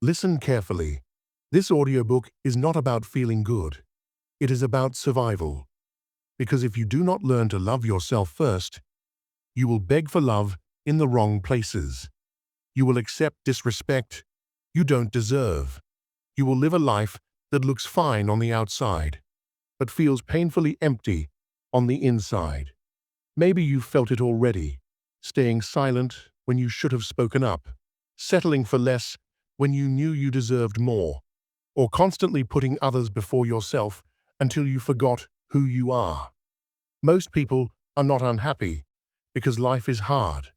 Listen carefully. This audiobook is not about feeling good. It is about survival. Because if you do not learn to love yourself first, you will beg for love in the wrong places. You will accept disrespect you don't deserve. You will live a life that looks fine on the outside, but feels painfully empty on the inside. Maybe you've felt it already, staying silent when you should have spoken up, settling for less when you knew you deserved more, or constantly putting others before yourself until you forgot who you are. Most people are not unhappy because life is hard.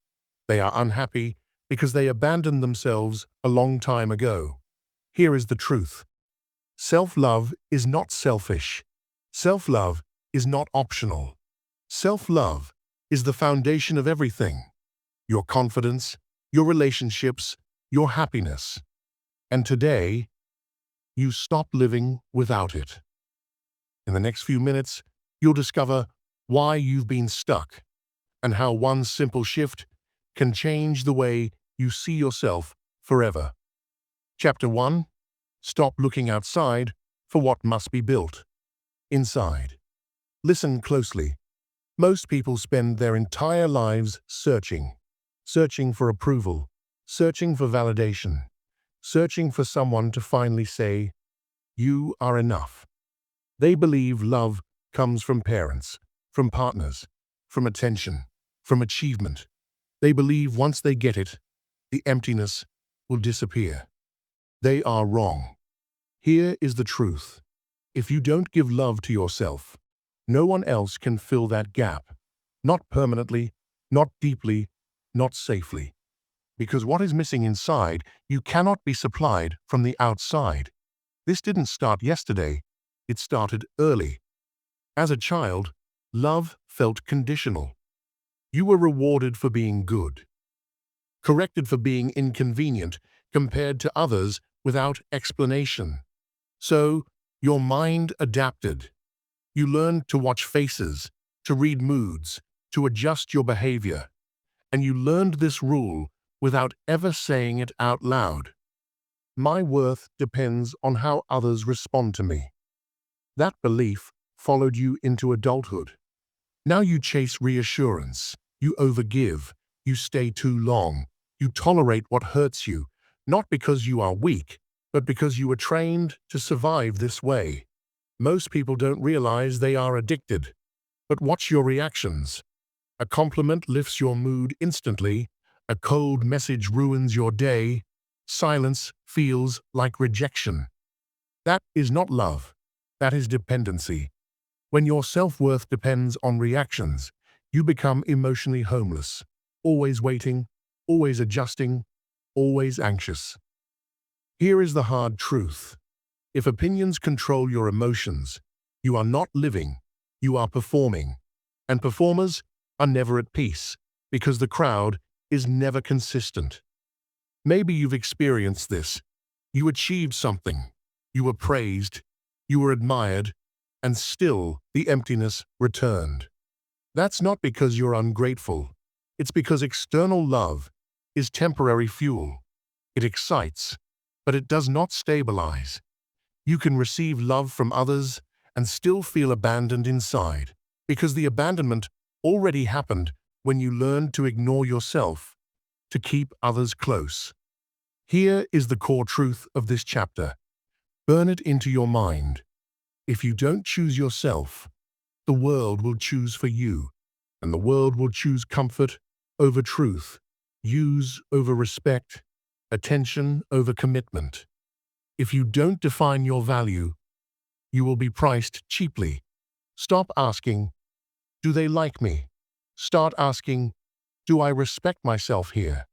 They are unhappy because they abandoned themselves a long time ago. Here is the truth. Self-love is not selfish. Self-love is not optional. Self-love is the foundation of everything. Your confidence, your relationships, your happiness. And today, you stop living without it. In the next few minutes, you'll discover why you've been stuck and how one simple shift can change the way you see yourself forever. Chapter 1. Stop looking outside for what must be built inside. Listen closely. Most people spend their entire lives searching for approval, searching for validation, searching for someone to finally say, "You are enough." They believe love comes from parents, from partners, from attention, from achievement. They believe once they get it, the emptiness will disappear. They are wrong. Here is the truth. If you don't give love to yourself, no one else can fill that gap. Not permanently, not deeply, not safely. Because what is missing inside, you cannot be supplied from the outside. This didn't start yesterday. It started early. As a child, love felt conditional. You were rewarded for being good, corrected for being inconvenient, compared to others without explanation. So, your mind adapted. You learned to watch faces, to read moods, to adjust your behavior. And you learned this rule without ever saying it out loud. My worth depends on how others respond to me. That belief followed you into adulthood. Now you chase reassurance, you overgive, you stay too long, you tolerate what hurts you, not because you are weak, but because you were trained to survive this way. Most people don't realize they are addicted. But watch your reactions. A compliment lifts your mood instantly, a cold message ruins your day, silence feels like rejection. That is not love. That is dependency. When your self-worth depends on reactions, you become emotionally homeless, always waiting, always adjusting, always anxious. Here is the hard truth. If opinions control your emotions, you are not living, you are performing. And performers are never at peace, because the crowd is never consistent. Maybe you've experienced this. You achieved something. You were praised. You were admired. And still, the emptiness returned. That's not because you're ungrateful. It's because external love is temporary fuel. It excites, but it does not stabilize. You can receive love from others and still feel abandoned inside, because the abandonment already happened when you learned to ignore yourself, to keep others close. Here is the core truth of this chapter. Burn it into your mind. If you don't choose yourself, the world will choose for you, and the world will choose comfort over truth, use over respect, attention over commitment. If you don't define your value, you will be priced cheaply. Stop asking, "Do they like me?" Start asking, "Do I respect myself here?"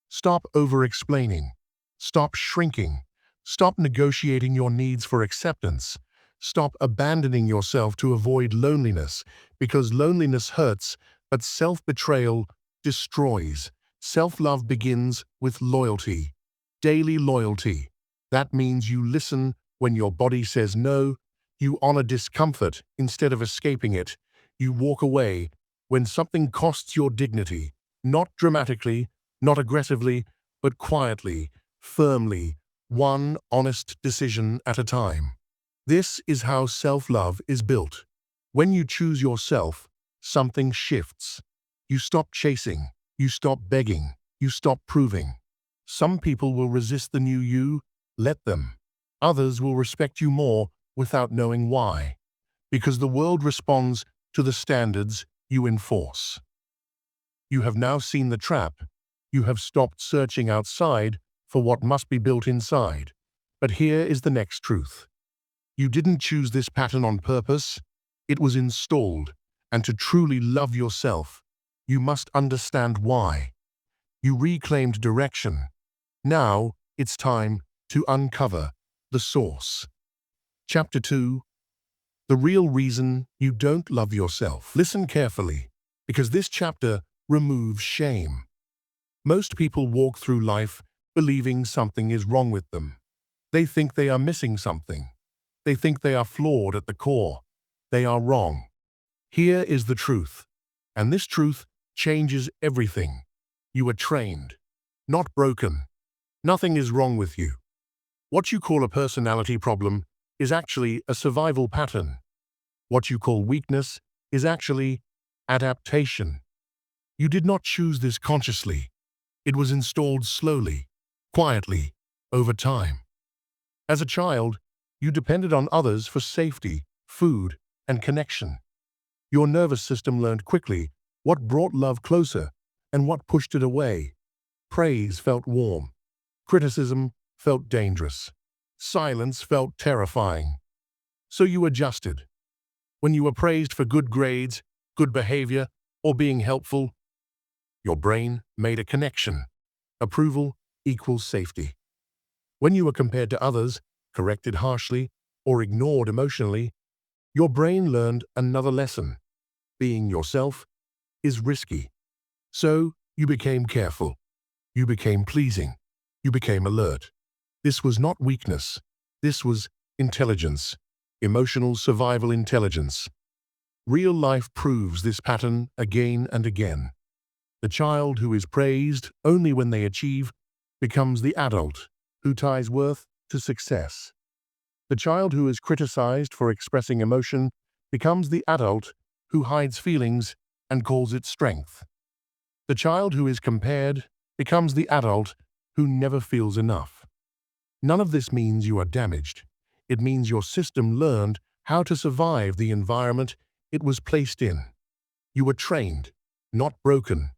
Stop over-explaining. Stop shrinking. Stop negotiating your needs for acceptance. Stop abandoning yourself to avoid loneliness, because loneliness hurts, but self-betrayal destroys. Self-love begins with loyalty, daily loyalty. That means you listen when your body says no, you honor discomfort instead of escaping it, you walk away when something costs your dignity, not dramatically, not aggressively, but quietly, firmly, one honest decision at a time. This is how self-love is built. When you choose yourself, something shifts. You stop chasing, you stop begging, you stop proving. Some people will resist the new you, let them. Others will respect you more without knowing why, because the world responds to the standards you enforce. You have now seen the trap. You have stopped searching outside for what must be built inside. But here is the next truth. You didn't choose this pattern on purpose. It was installed. And to truly love yourself, you must understand why. You reclaimed direction. Now it's time to uncover the source. Chapter 2. The real reason you don't love yourself. Listen carefully, because this chapter removes shame. Most people walk through life believing something is wrong with them. They think they are missing something. They think they are flawed at the core. They are wrong. Here is the truth, and this truth changes everything. You are trained, not broken. Nothing is wrong with you. What you call a personality problem is actually a survival pattern. What you call weakness is actually adaptation. You did not choose this consciously. It was installed slowly, quietly, over time. As a child, you depended on others for safety, food, and connection. Your nervous system learned quickly what brought love closer and what pushed it away. Praise felt warm. Criticism felt dangerous. Silence felt terrifying. So you adjusted. When you were praised for good grades, good behavior, or being helpful, your brain made a connection. Approval equals safety. When you were compared to others, corrected harshly, or ignored emotionally, your brain learned another lesson. Being yourself is risky. So you became careful. You became pleasing. You became alert. This was not weakness. This was intelligence. Emotional survival intelligence. Real life proves this pattern again and again. The child who is praised only when they achieve becomes the adult who ties worth to success. The child who is criticized for expressing emotion becomes the adult who hides feelings and calls it strength. The child who is compared becomes the adult who never feels enough. None of this means you are damaged. It means your system learned how to survive the environment it was placed in. You were trained, not broken.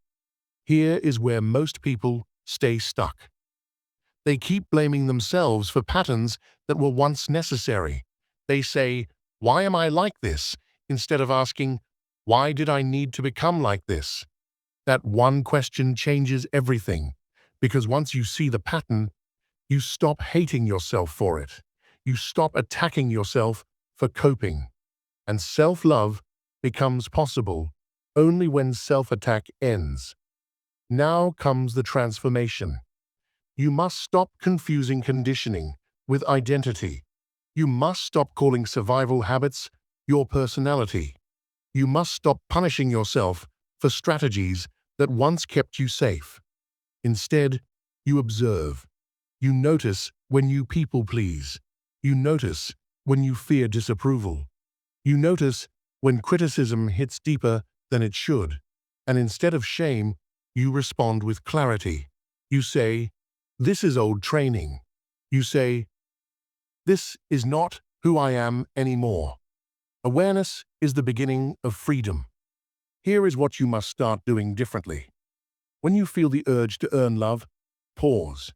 Here is where most people stay stuck. They keep blaming themselves for patterns that were once necessary. They say, "Why am I like this?" instead of asking, "Why did I need to become like this?" That one question changes everything, because once you see the pattern, you stop hating yourself for it. You stop attacking yourself for coping. And self-love becomes possible only when self-attack ends. Now comes the transformation. You must stop confusing conditioning with identity. You must stop calling survival habits your personality. You must stop punishing yourself for strategies that once kept you safe. Instead, you observe. You notice when you people please. You notice when you fear disapproval. You notice when criticism hits deeper than it should. And instead of shame, you respond with clarity. You say, "This is old training." You say, "This is not who I am anymore." Awareness is the beginning of freedom. Here is what you must start doing differently. When you feel the urge to earn love, pause.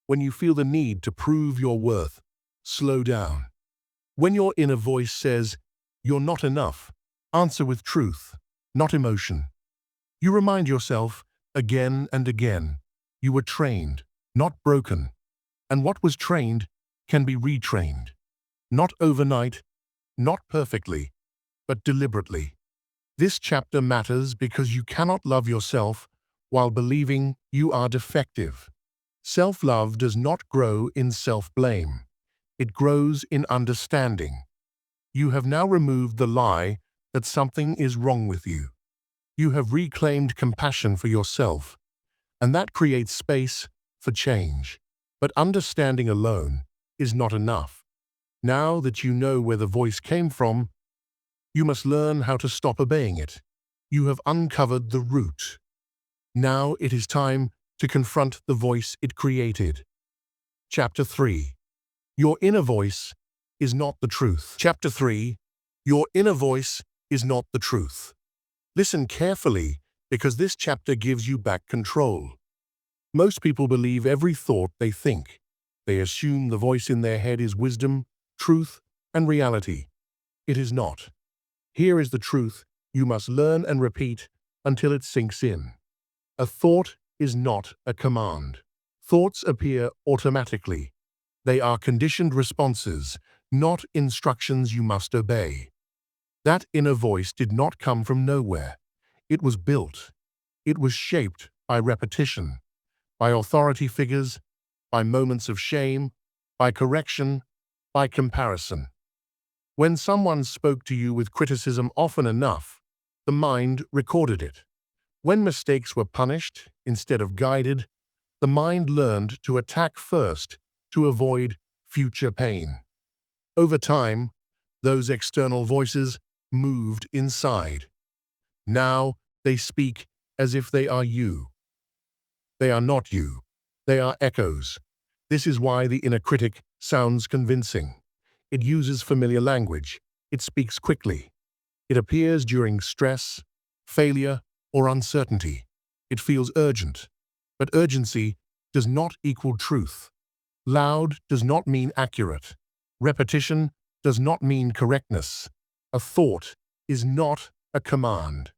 When you feel the need to prove your worth, slow down. When your inner voice says, "You're not enough," answer with truth, not emotion. You remind yourself, again and again, you were trained, not broken. And what was trained can be retrained. Not overnight, not perfectly, but deliberately. This chapter matters because you cannot love yourself while believing you are defective. Self-love does not grow in self-blame. It grows in understanding. You have now removed the lie that something is wrong with you. You have reclaimed compassion for yourself, and that creates space for change. But understanding alone is not enough. Now that you know where the voice came from, you must learn how to stop obeying it. You have uncovered the root. Now it is time to confront the voice it created. Chapter 3. Your inner voice is not the truth. Chapter 3. Your inner voice is not the truth. Listen carefully, because this chapter gives you back control. Most people believe every thought they think. They assume the voice in their head is wisdom, truth, and reality. It is not. Here is the truth you must learn and repeat until it sinks in. A thought is not a command. Thoughts appear automatically. They are conditioned responses, not instructions you must obey. That inner voice did not come from nowhere. It was built. It was shaped by repetition, by authority figures, by moments of shame, by correction, by comparison. When someone spoke to you with criticism often enough, the mind recorded it. When mistakes were punished instead of guided, the mind learned to attack first to avoid future pain. Over time, those external voices moved inside. Now they speak as if they are you. They are not you. They are echoes. This is why the inner critic sounds convincing. It uses familiar language. It speaks quickly. It appears during stress, failure, or uncertainty. It feels urgent. But urgency does not equal truth. Loud does not mean accurate. Repetition does not mean correctness. A thought is not a command.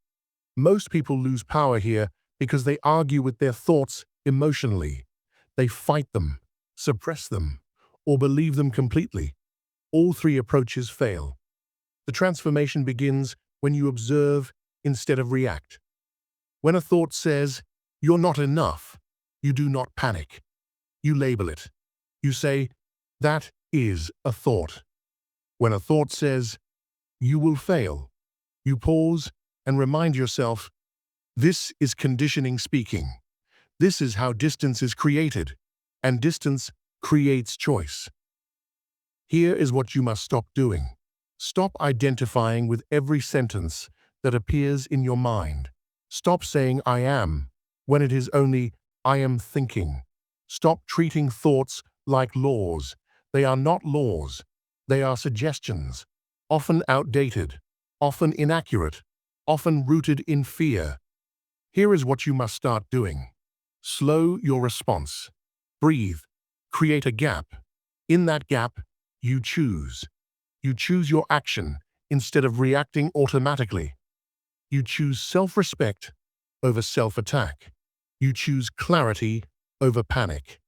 Most people lose power here because they argue with their thoughts emotionally. They fight them, suppress them, or believe them completely. All three approaches fail. The transformation begins when you observe instead of react. When a thought says, "You're not enough," you do not panic. You label it. You say, "That is a thought." When a thought says, "You will fail," you pause and remind yourself, "This is conditioning speaking. This is how distance is created, and distance creates choice." Here is what you must stop doing. Stop identifying with every sentence that appears in your mind. Stop saying "I am" when it is only "I am thinking." Stop treating thoughts like laws. They are not laws. They are suggestions, often outdated, often inaccurate, often rooted in fear. Here is what you must start doing. Slow your response. Breathe. Create a gap. In that gap, you choose. You choose your action instead of reacting automatically. You choose self-respect over self-attack. You choose clarity over panic.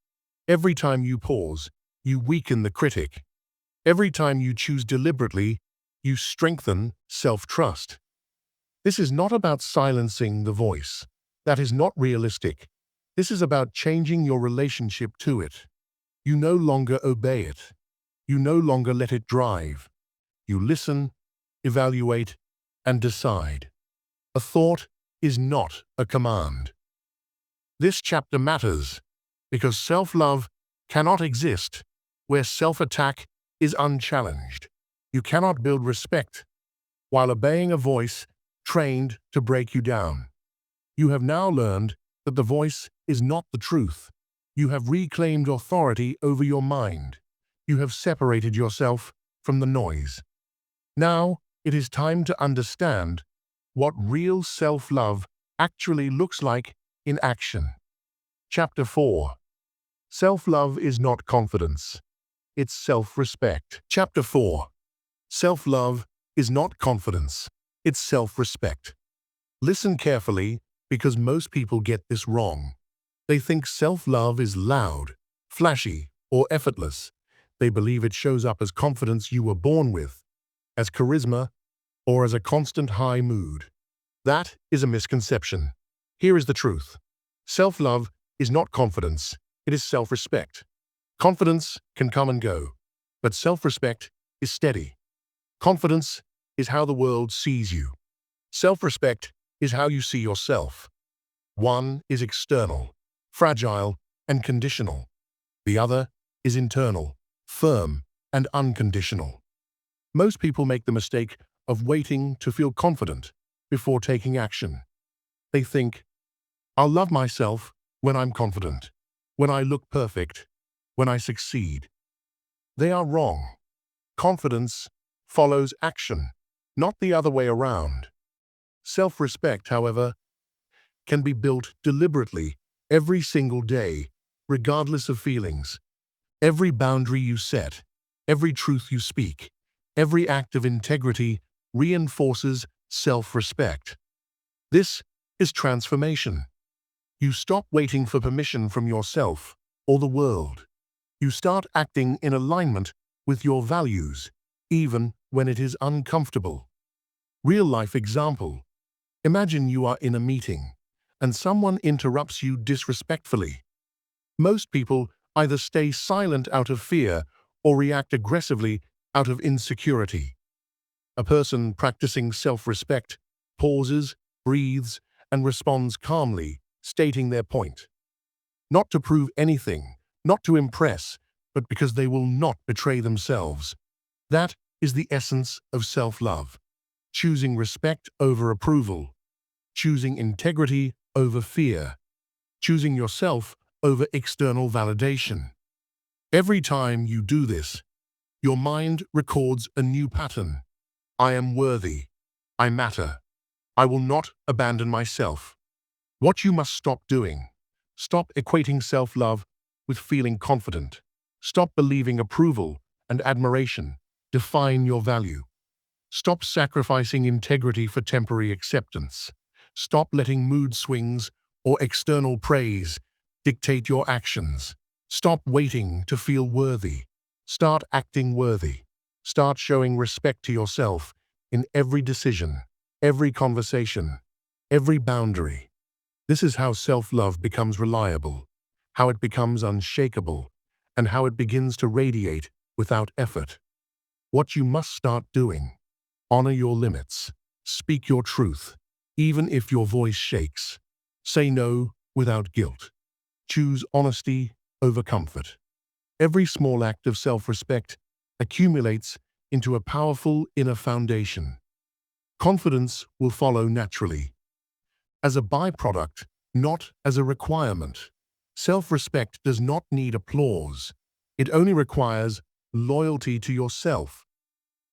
Every time you pause, you weaken the critic. Every time you choose deliberately, you strengthen self-trust. This is not about silencing the voice. That is not realistic. This is about changing your relationship to it. You no longer obey it. You no longer let it drive. You listen, evaluate, and decide. A thought is not a command. This chapter matters because self-love cannot exist where self-attack is unchallenged. You cannot build respect while obeying a voice trained to break you down. You have now learned that the voice is not the truth. You have reclaimed authority over your mind. You have separated yourself from the noise. Now it is time to understand what real self-love actually looks like in action. Chapter 4. Self-love is not confidence. It's self-respect. Chapter 4. Self-love is not confidence. It's self-respect. Listen carefully because most people get this wrong. They think self-love is loud, flashy, or effortless. They believe it shows up as confidence you were born with, as charisma, or as a constant high mood. That is a misconception. Here is the truth. Self-love is not confidence. It is self-respect. Confidence can come and go, but self-respect is steady. Confidence is how the world sees you. Self-respect is how you see yourself. One is external, fragile, and conditional. The other is internal, firm, and unconditional. Most people make the mistake of waiting to feel confident before taking action. They think, I'll love myself when I'm confident, when I look perfect, when I succeed. They are wrong. Confidence follows action, not the other way around. Self-respect, however, can be built deliberately every single day, regardless of feelings. Every boundary you set, every truth you speak, every act of integrity reinforces self-respect. This is transformation. You stop waiting for permission from yourself or the world. You start acting in alignment with your values, even when it is uncomfortable. Real-life example. Imagine you are in a meeting, and someone interrupts you disrespectfully. Most people either stay silent out of fear or react aggressively out of insecurity. A person practicing self-respect pauses, breathes, and responds calmly, stating their point. Not to prove anything, not to impress, but because they will not betray themselves. That is the essence of self-love. Choosing respect over approval. Choosing integrity over fear. Choosing yourself over external validation. Every time you do this, your mind records a new pattern. I am worthy. I matter. I will not abandon myself. What you must stop doing. Stop equating self-love with feeling confident. Stop believing approval and admiration define your value. Stop sacrificing integrity for temporary acceptance. Stop letting mood swings or external praise dictate your actions. Stop waiting to feel worthy. Start acting worthy. Start showing respect to yourself in every decision, every conversation, every boundary. This is how self-love becomes reliable, how it becomes unshakable, and how it begins to radiate without effort. What you must start doing. Honor your limits. Speak your truth, even if your voice shakes. Say no without guilt. Choose honesty over comfort. Every small act of self-respect accumulates into a powerful inner foundation. Confidence will follow naturally, as a byproduct, not as a requirement. Self-respect does not need applause. It only requires loyalty to yourself.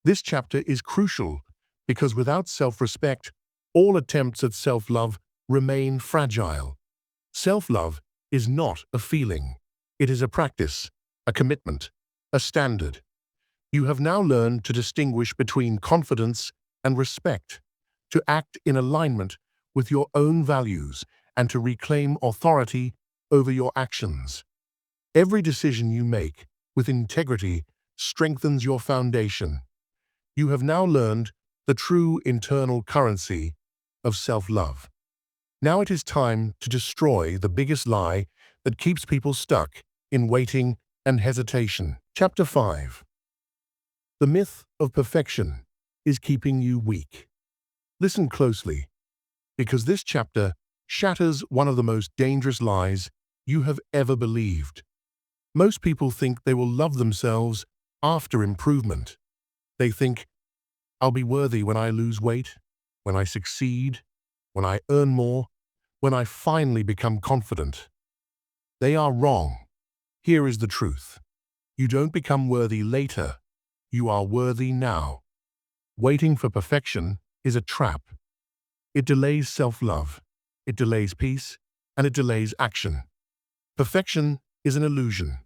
This chapter is crucial because without self-respect, all attempts at self-love remain fragile. Self-love is not a feeling. It is a practice, a commitment, a standard. You have now learned to distinguish between confidence and respect, to act in alignment with your own values, and to reclaim authority over your actions. Every decision you make with integrity strengthens your foundation. You have now learned the true internal currency of self-love. Now it is time to destroy the biggest lie that keeps people stuck in waiting and hesitation. Chapter 5. The myth of perfection is keeping you weak. Listen closely, because this chapter shatters one of the most dangerous lies you have ever believed. Most people think they will love themselves after improvement. They think, I'll be worthy when I lose weight, when I succeed, when I earn more, when I finally become confident. They are wrong. Here is the truth. You don't become worthy later. You are worthy now. Waiting for perfection is a trap. It delays self-love, it delays peace, and it delays action. Perfection is an illusion,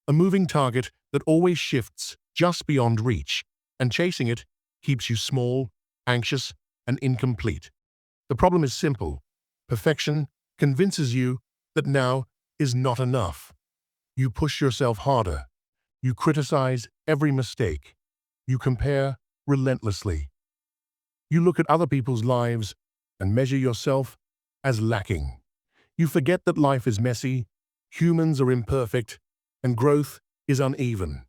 a moving target that always shifts just beyond reach, and chasing it keeps you small, anxious, and incomplete. The problem is simple. Perfection convinces you that now is not enough. You push yourself harder. You criticize every mistake. You compare relentlessly. You look at other people's lives and measure yourself as lacking. You forget that life is messy, humans are imperfect, and growth is uneven.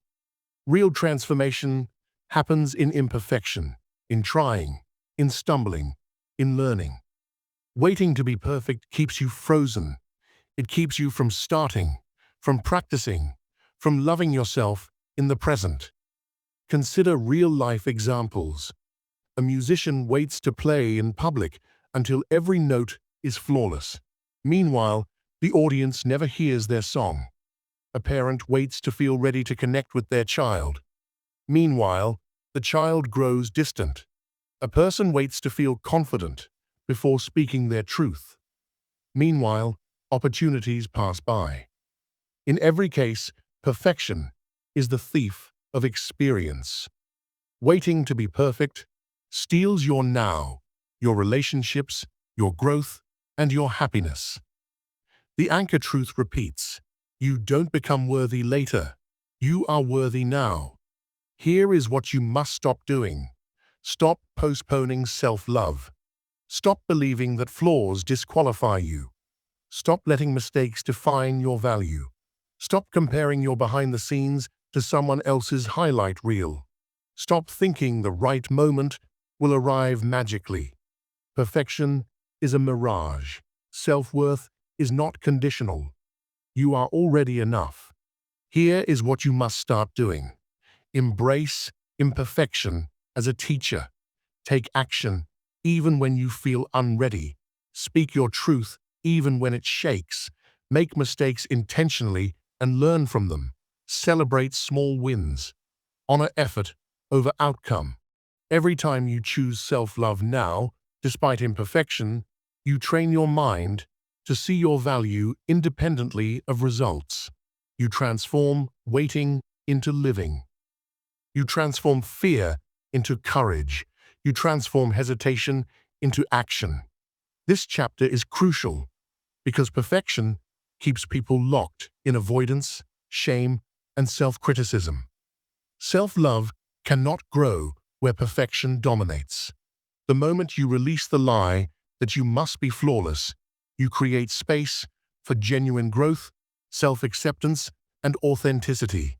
Real transformation happens in imperfection, in trying, in stumbling, in learning. Waiting to be perfect keeps you frozen. It keeps you from starting, from practicing, from loving yourself in the present. Consider real-life examples. A musician waits to play in public until every note is flawless. Meanwhile, the audience never hears their song. A parent waits to feel ready to connect with their child. Meanwhile, the child grows distant. A person waits to feel confident before speaking their truth. Meanwhile, opportunities pass by. In every case, perfection is the thief of experience. Waiting to be perfect steals your now, your relationships, your growth, and your happiness. The anchor truth repeats: you don't become worthy later. You are worthy now. Here is what you must stop doing. Stop postponing self-love. Stop believing that flaws disqualify you. Stop letting mistakes define your value. Stop comparing your behind the scenes to someone else's highlight reel. Stop thinking the right moment will arrive magically. Perfection is a mirage. Self-worth is not conditional. You are already enough. Here is what you must start doing. Embrace imperfection as a teacher. Take action even when you feel unready. Speak your truth even when it shakes. Make mistakes intentionally and learn from them. Celebrate small wins. Honor effort over outcome. Every time you choose self-love now, despite imperfection, you train your mind to see your value independently of results. You transform waiting into living. You transform fear into courage. You transform hesitation into action. This chapter is crucial because perfection keeps people locked in avoidance, shame, and self-criticism. Self-love cannot grow where perfection dominates. The moment you release the lie that you must be flawless, you create space for genuine growth, self-acceptance, and authenticity.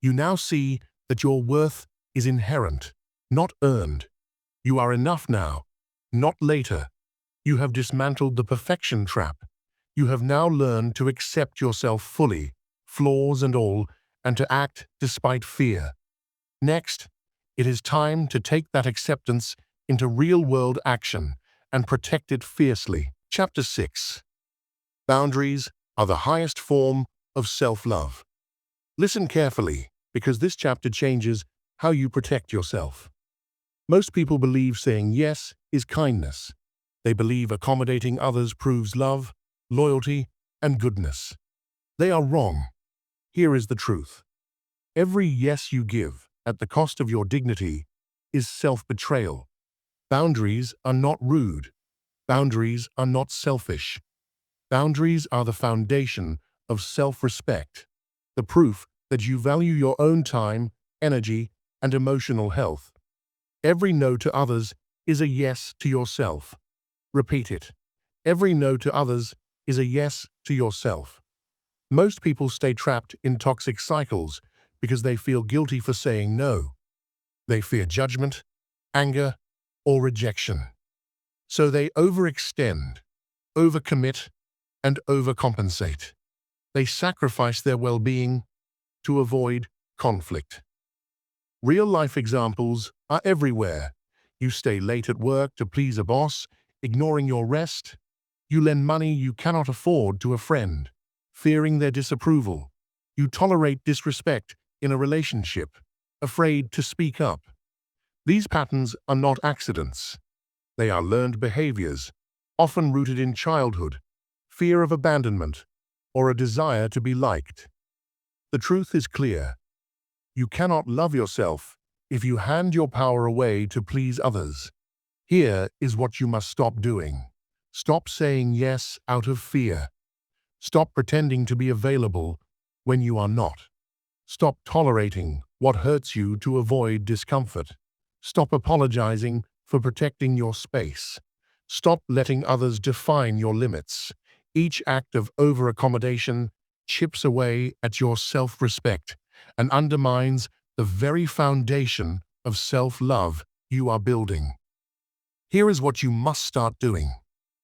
You now see that your worth is inherent, not earned. You are enough now, not later. You have dismantled the perfection trap. You have now learned to accept yourself fully, flaws and all, and to act despite fear. Next, it is time to take that acceptance into real-world action and protect it fiercely. Chapter 6. Boundaries are the highest form of self-love. Listen carefully, because this chapter changes how you protect yourself. Most people believe saying yes is kindness. They believe accommodating others proves love, loyalty, and goodness. They are wrong. Here is the truth. Every yes you give at the cost of your dignity is self-betrayal. Boundaries are not rude. Boundaries are not selfish. Boundaries are the foundation of self-respect, the proof that you value your own time, energy, and emotional health. Every no to others is a yes to yourself. Repeat it. Every no to others is a yes to yourself. Most people stay trapped in toxic cycles because they feel guilty for saying no. They fear judgment, anger, or rejection. So they overextend, overcommit, and overcompensate. They sacrifice their well-being to avoid conflict. Real-life examples are everywhere. You stay late at work to please a boss, ignoring your rest. You lend money you cannot afford to a friend, fearing their disapproval. You tolerate disrespect in a relationship, afraid to speak up. These patterns are not accidents. They are learned behaviors, often rooted in childhood, fear of abandonment, or a desire to be liked. The truth is clear. You cannot love yourself if you hand your power away to please others. Here is what you must stop doing. Stop saying yes out of fear. Stop pretending to be available when you are not. Stop tolerating what hurts you to avoid discomfort. Stop apologizing for protecting your space. Stop letting others define your limits. Each act of over-accommodation chips away at your self-respect and undermines the very foundation of self-love you are building. Here is what you must start doing.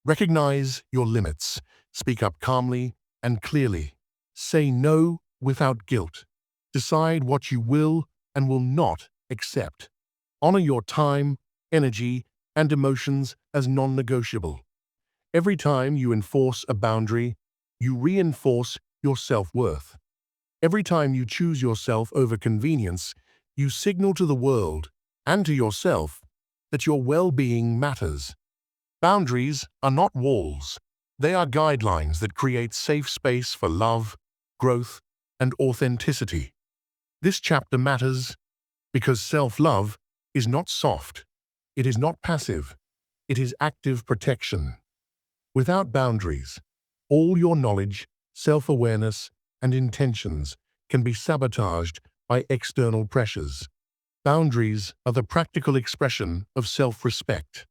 Recognize your limits. Speak up calmly and clearly. Say no without guilt. Decide what you will and will not accept. Honor your time, energy, and emotions as non-negotiable. Every time you enforce a boundary, you reinforce your self-worth. Every time you choose yourself over convenience, you signal to the world and to yourself that your well-being matters. Boundaries are not walls. They are guidelines that create safe space for love, growth, and authenticity. This chapter matters because self-love is not soft. It is not passive. It is active protection. Without boundaries, all your knowledge, self-awareness, and intentions can be sabotaged by external pressures. Boundaries are the practical expression of self-respect.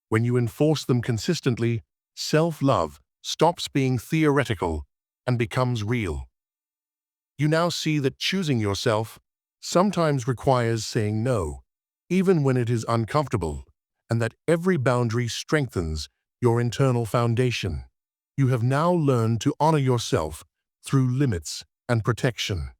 When you enforce them consistently, self-love stops being theoretical and becomes real. You now see that choosing yourself sometimes requires saying no, even when it is uncomfortable, and that every boundary strengthens your internal foundation. You have now learned to honor yourself through limits and protection.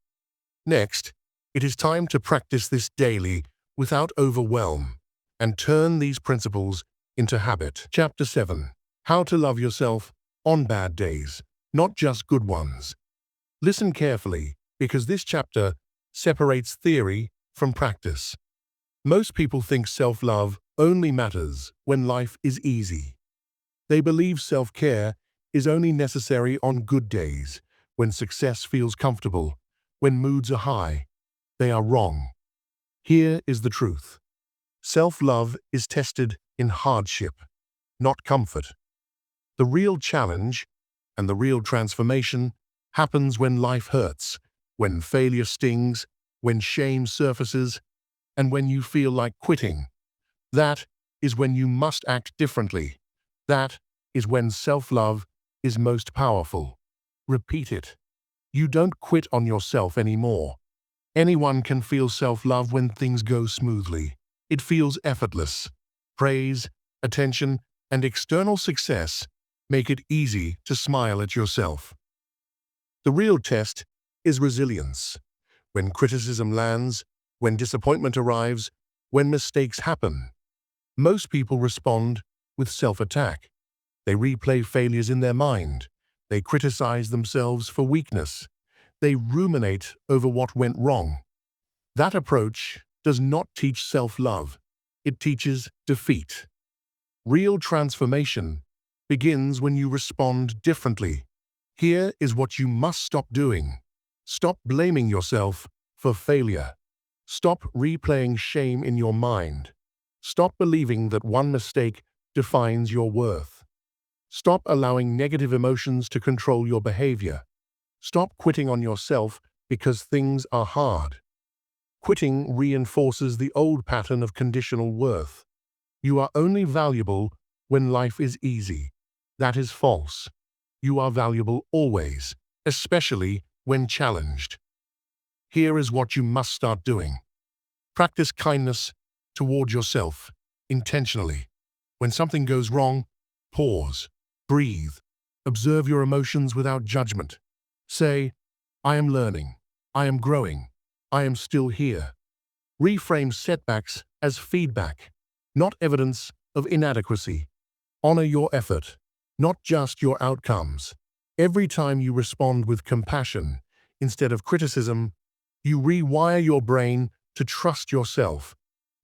Next, it is time to practice this daily without overwhelm and turn these principles into habit. Chapter 7. How to love yourself on bad days, not just good ones. Listen carefully, because this chapter separates theory from practice. Most people think self-love only matters when life is easy. They believe self-care is only necessary on good days, when success feels comfortable, when moods are high. They are wrong. Here is the truth. Self-love is tested in hardship, not comfort. The real challenge and the real transformation happens when life hurts, when failure stings, when shame surfaces, and when you feel like quitting. That is when you must act differently. That is when self-love is most powerful. Repeat it. You don't quit on yourself anymore. Anyone can feel self-love when things go smoothly. It feels effortless. Praise, attention, and external success make it easy to smile at yourself. The real test is resilience. When criticism lands, when disappointment arrives, when mistakes happen, most people respond with self-attack. They replay failures in their mind. They criticize themselves for weakness. They ruminate over what went wrong. That approach does not teach self-love. It teaches defeat. Real transformation begins when you respond differently. Here is what you must stop doing. Stop blaming yourself for failure. Stop replaying shame in your mind. Stop believing that one mistake defines your worth. Stop allowing negative emotions to control your behavior. Stop quitting on yourself because things are hard. Quitting reinforces the old pattern of conditional worth. You are only valuable when life is easy. That is false. You are valuable always, especially when challenged. Here is what you must start doing. Practice kindness toward yourself, intentionally. When something goes wrong, pause, breathe, observe your emotions without judgment. Say, I am learning, I am growing, I am still here. Reframe setbacks as feedback, not evidence of inadequacy. Honor your effort, not just your outcomes. Every time you respond with compassion instead of criticism, you rewire your brain to trust yourself,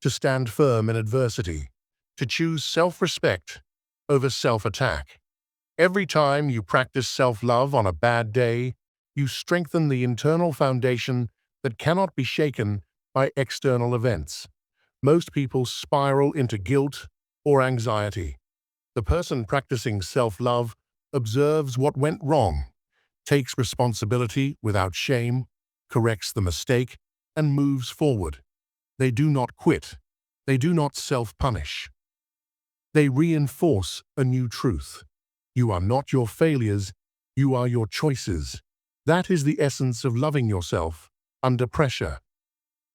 to stand firm in adversity, to choose self-respect over self-attack. Every time you practice self-love on a bad day, you strengthen the internal foundation that cannot be shaken by external events. Most people spiral into guilt or anxiety. The person practicing self-love observes what went wrong, takes responsibility without shame, corrects the mistake, and moves forward. They do not quit. They do not self-punish. They reinforce a new truth. You are not your failures, you are your choices. That is the essence of loving yourself under pressure.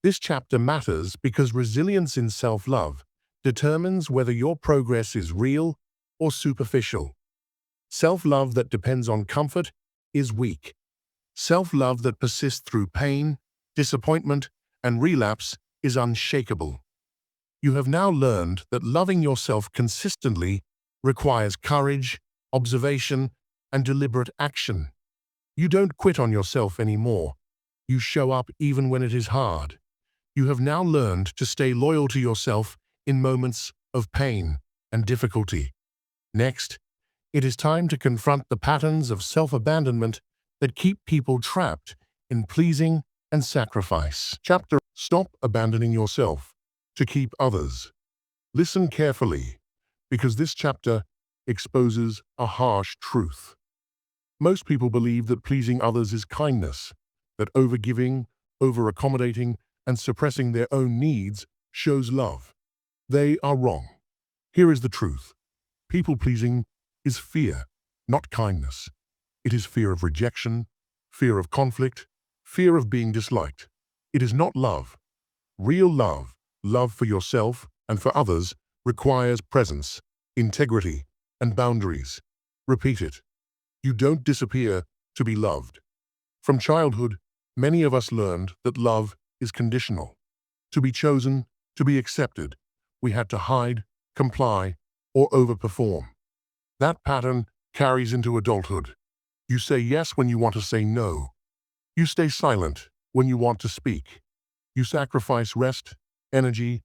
This chapter matters because resilience in self-love determines whether your progress is real or superficial. Self-love that depends on comfort is weak. Self-love that persists through pain, disappointment, and relapse is unshakable. You have now learned that loving yourself consistently requires courage, observation, and deliberate action. You don't quit on yourself anymore. You show up even when it is hard. You have now learned to stay loyal to yourself in moments of pain and difficulty. Next, it is time to confront the patterns of self-abandonment that keep people trapped in pleasing and sacrifice. Chapter: Stop abandoning yourself to keep others. Listen carefully, because this chapter exposes a harsh truth. Most people believe that pleasing others is kindness, that overgiving, over-accommodating, and suppressing their own needs shows love. They are wrong. Here is the truth. People-pleasing is fear, not kindness. It is fear of rejection, fear of conflict, fear of being disliked. It is not love. Real love, love for yourself and for others, requires presence, integrity, and boundaries. Repeat it. You don't disappear to be loved. From childhood, many of us learned that love is conditional. To be chosen, to be accepted, we had to hide, comply, or overperform. That pattern carries into adulthood. You say yes when you want to say no. You stay silent when you want to speak. You sacrifice rest, energy,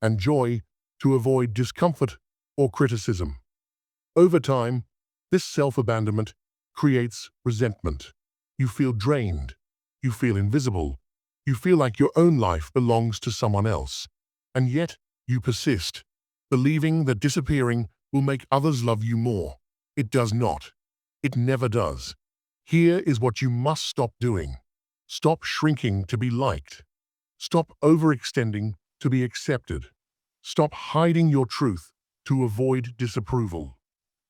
and joy to avoid discomfort or criticism. Over time, this self-abandonment creates resentment. You feel drained. You feel invisible. You feel like your own life belongs to someone else. And yet, you persist, believing that disappearing will make others love you more. It does not. It never does. Here is what you must stop doing. Stop shrinking to be liked. Stop overextending to be accepted. Stop hiding your truth to avoid disapproval.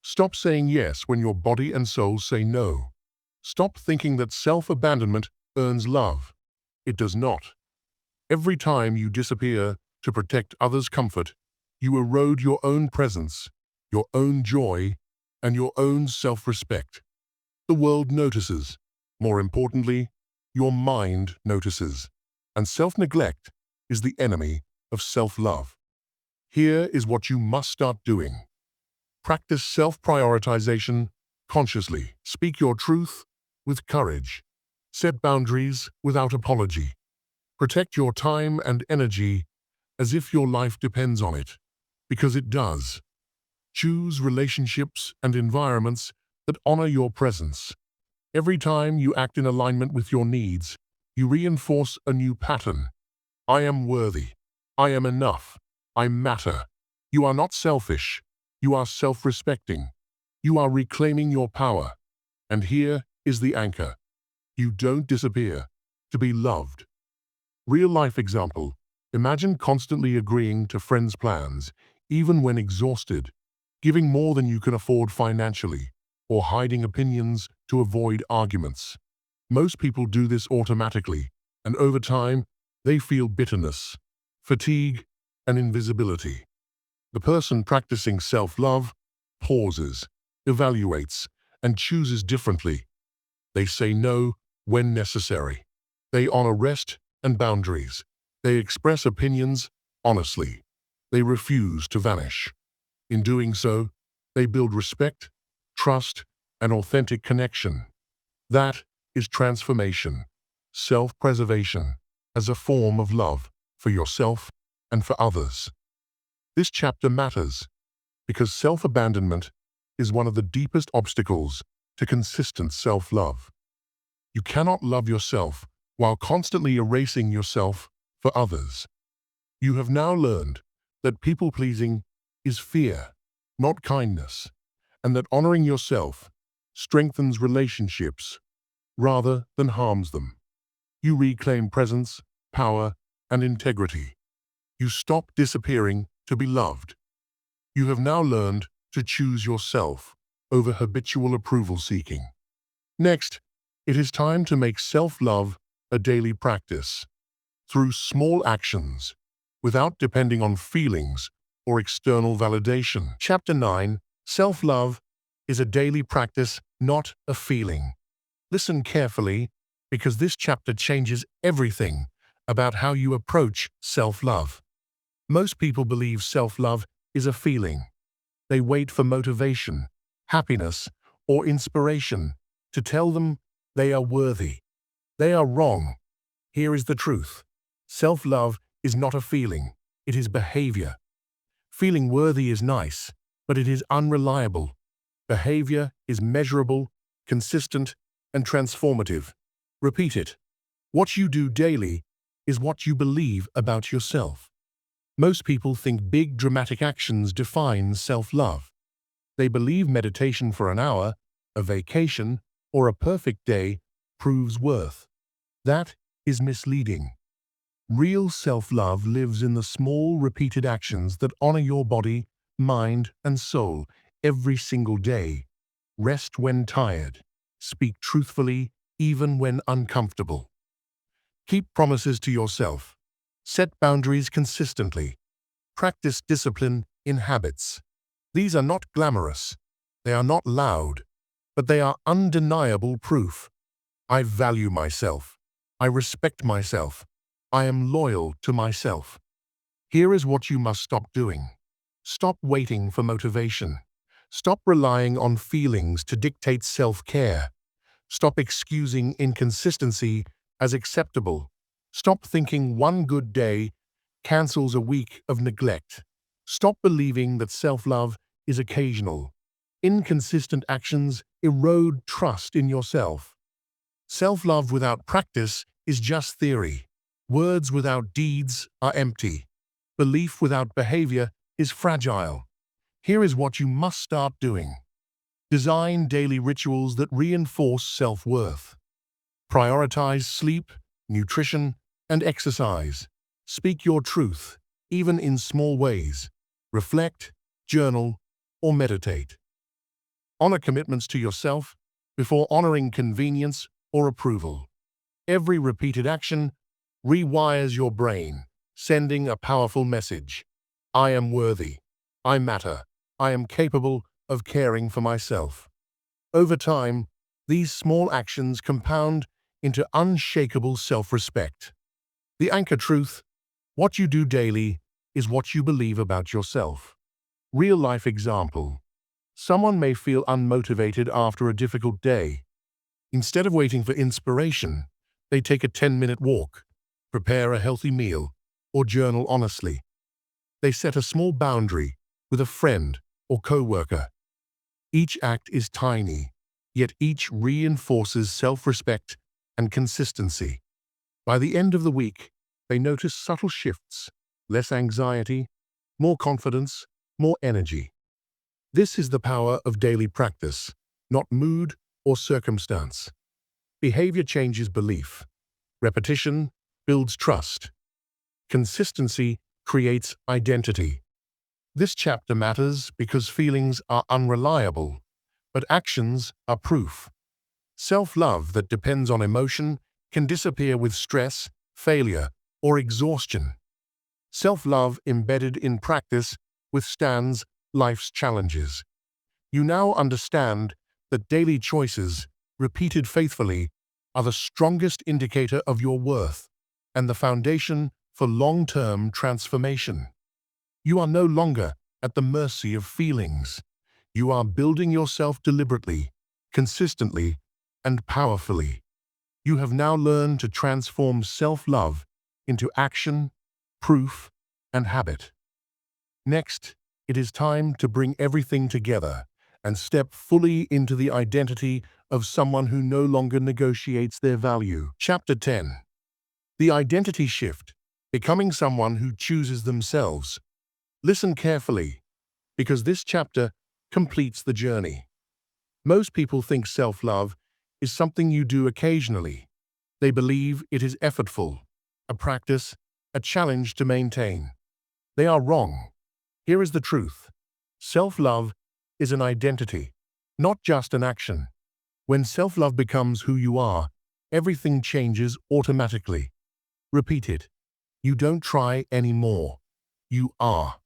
Stop saying yes when your body and soul say no. Stop thinking that self-abandonment earns love. It does not. Every time you disappear to protect others' comfort, you erode your own presence, your own joy, and your own self-respect. The world notices. More importantly, your mind notices. And self-neglect is the enemy of self-love. Here is what you must start doing. Practice self-prioritization consciously. Speak your truth with courage. Set boundaries without apology. Protect your time and energy as if your life depends on it, because it does. Choose relationships and environments that honor your presence. Every time you act in alignment with your needs, you reinforce a new pattern. I am worthy. I am enough. I matter. You are not selfish. You are self-respecting. You are reclaiming your power. And here is the anchor. You don't disappear to be loved. Real-life example. Imagine constantly agreeing to friends' plans, even when exhausted, giving more than you can afford financially, or hiding opinions to avoid arguments. Most people do this automatically, and over time, they feel bitterness, fatigue, and invisibility. The person practicing self-love pauses, evaluates, and chooses differently. They say no when necessary. They honor rest and boundaries. They express opinions honestly. They refuse to vanish. In doing so, they build respect, trust, and authentic connection. That is transformation, self-preservation, as a form of love for yourself and for others. This chapter matters because self-abandonment is one of the deepest obstacles to consistent self-love. You cannot love yourself while constantly erasing yourself for others. You have now learned that people-pleasing is fear, not kindness, and that honoring yourself strengthens relationships rather than harms them. You reclaim presence, power, and integrity. You stop disappearing to be loved. You have now learned to choose yourself over habitual approval seeking. Next, it is time to make self-love a daily practice through small actions without depending on feelings or external validation. Chapter 9. Self-love is a daily practice, not a feeling. Listen carefully, because this chapter changes everything about how you approach self-love. Most people believe self-love is a feeling. They wait for motivation, happiness, or inspiration to tell them they are worthy. They are wrong. Here is the truth. Self-love is not a feeling, it is behavior. Feeling worthy is nice, but it is unreliable. Behavior is measurable, consistent, and transformative. Repeat it. What you do daily is what you believe about yourself. Most people think big dramatic actions define self-love. They believe meditation for an hour, a vacation, or a perfect day proves worth. That is misleading. Real self-love lives in the small, repeated actions that honor your body, mind, and soul every single day. Rest when tired. Speak truthfully, even when uncomfortable. Keep promises to yourself. Set boundaries consistently. Practice discipline in habits. These are not glamorous. They are not loud, but they are undeniable proof. I value myself. I respect myself. I am loyal to myself. Here is what you must stop doing. Stop waiting for motivation. Stop relying on feelings to dictate self-care. Stop excusing inconsistency as acceptable. Stop thinking one good day cancels a week of neglect. Stop believing that self-love is occasional. Inconsistent actions erode trust in yourself. Self-love without practice is just theory. Words without deeds are empty. Belief without behavior is fragile. Here is what you must start doing. Design daily rituals that reinforce self-worth. Prioritize sleep, nutrition, and exercise. Speak your truth, even in small ways. Reflect, journal, or meditate. Honor commitments to yourself before honoring convenience or approval. Every repeated action rewires your brain, sending a powerful message. I am worthy. I matter. I am capable of caring for myself. Over time, these small actions compound into unshakable self-respect. The anchor truth: what you do daily is what you believe about yourself. Real-life example. Someone may feel unmotivated after a difficult day. Instead of waiting for inspiration, they take a 10-minute walk, prepare a healthy meal, or journal honestly. They set a small boundary with a friend or coworker. Each act is tiny, yet each reinforces self-respect and consistency. By the end of the week, they notice subtle shifts, less anxiety, more confidence, more energy. This is the power of daily practice, not mood or circumstance. Behavior changes belief. Repetition builds trust. Consistency creates identity. This chapter matters because feelings are unreliable, but actions are proof. Self-love that depends on emotion can disappear with stress, failure, or exhaustion. Self-love embedded in practice withstands life's challenges. You now understand that daily choices, repeated faithfully, are the strongest indicator of your worth and the foundation for long-term transformation. You are no longer at the mercy of feelings. You are building yourself deliberately, consistently, and powerfully. You have now learned to transform self-love into action, proof, and habit. Next, it is time to bring everything together and step fully into the identity of someone who no longer negotiates their value. Chapter 10. The Identity Shift, Becoming Someone Who Chooses Themselves. Listen carefully, because this chapter completes the journey. Most people think self-love is something you do occasionally. They believe it is effortful, a practice, a challenge to maintain. They are wrong. Here is the truth. Self-love is an identity, not just an action. When self-love becomes who you are, everything changes automatically. Repeat it. You don't try anymore. You are.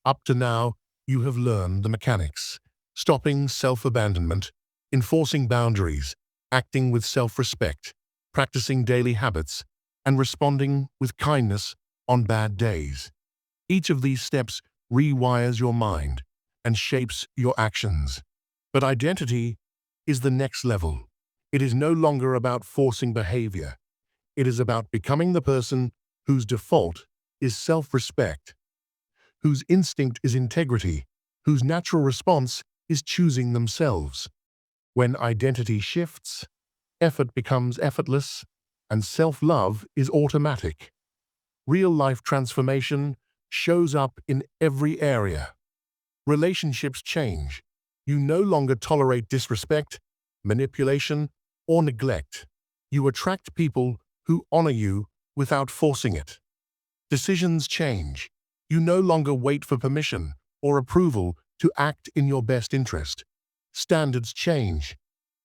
Up to now, you have learned the mechanics: stopping self-abandonment, enforcing boundaries, acting with self-respect, practicing daily habits, and responding with kindness on bad days. Each of these steps rewires your mind and shapes your actions. But identity is the next level. It is no longer about forcing behavior. It is about becoming the person whose default is self-respect, whose instinct is integrity, whose natural response is choosing themselves. When identity shifts, effort becomes effortless, and self-love is automatic. Real-life transformation shows up in every area. Relationships change. You no longer tolerate disrespect, manipulation, or neglect. You attract people who honor you without forcing it. Decisions change. You no longer wait for permission or approval to act in your best interest. Standards change.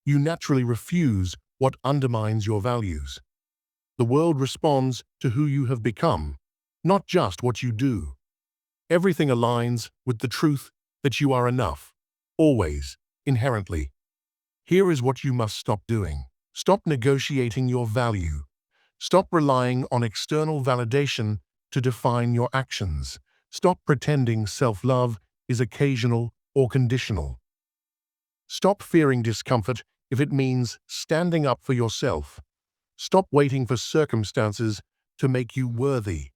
You naturally refuse what undermines your values. The world responds to who you have become, not just what you do. Everything aligns with the truth that you are enough, always, inherently. Here is what you must stop doing. Stop negotiating your value. Stop relying on external validation to define your actions. Stop pretending self-love is occasional or conditional. Stop fearing discomfort if it means standing up for yourself. Stop waiting for circumstances to make you worthy.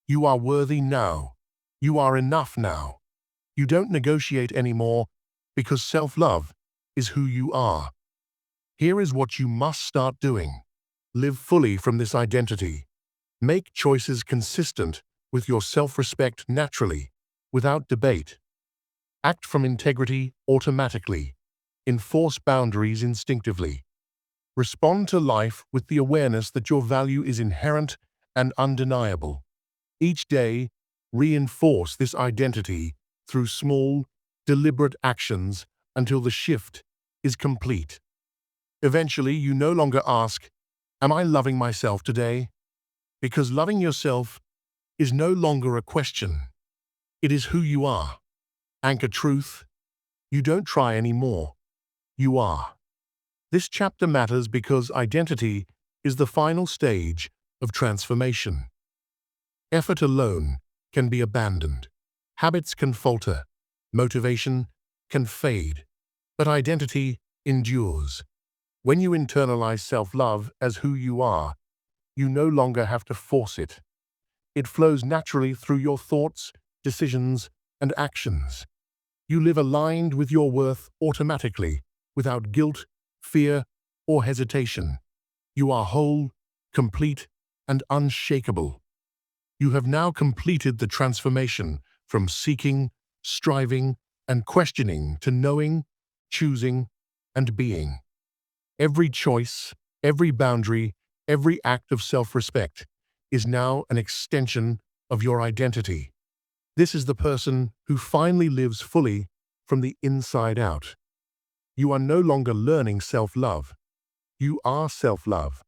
You are worthy now. You are enough now. You don't negotiate anymore because self-love is who you are. Here is what you must start doing. Live fully from this identity. Make choices consistent with your self-respect naturally, without debate. Act from integrity automatically. Enforce boundaries instinctively. Respond to life with the awareness that your value is inherent and undeniable. Each day, reinforce this identity through small, deliberate actions until the shift is complete. Eventually, you no longer ask, "Am I loving myself today?" Because loving yourself is no longer a question. It is who you are. Anchor truth. You don't try anymore. You are. This chapter matters because identity is the final stage of transformation. Effort alone can be abandoned. Habits can falter. Motivation can fade. But identity endures. When you internalize self-love as who you are, you no longer have to force it. It flows naturally through your thoughts, decisions, and actions. You live aligned with your worth automatically, without guilt, fear, or hesitation. You are whole, complete, and unshakable. You have now completed the transformation from seeking, striving, and questioning to knowing, choosing, and being. Every choice, every boundary, every act of self-respect is now an extension of your identity. This is the person who finally lives fully from the inside out. You are no longer learning self-love. You are self-love.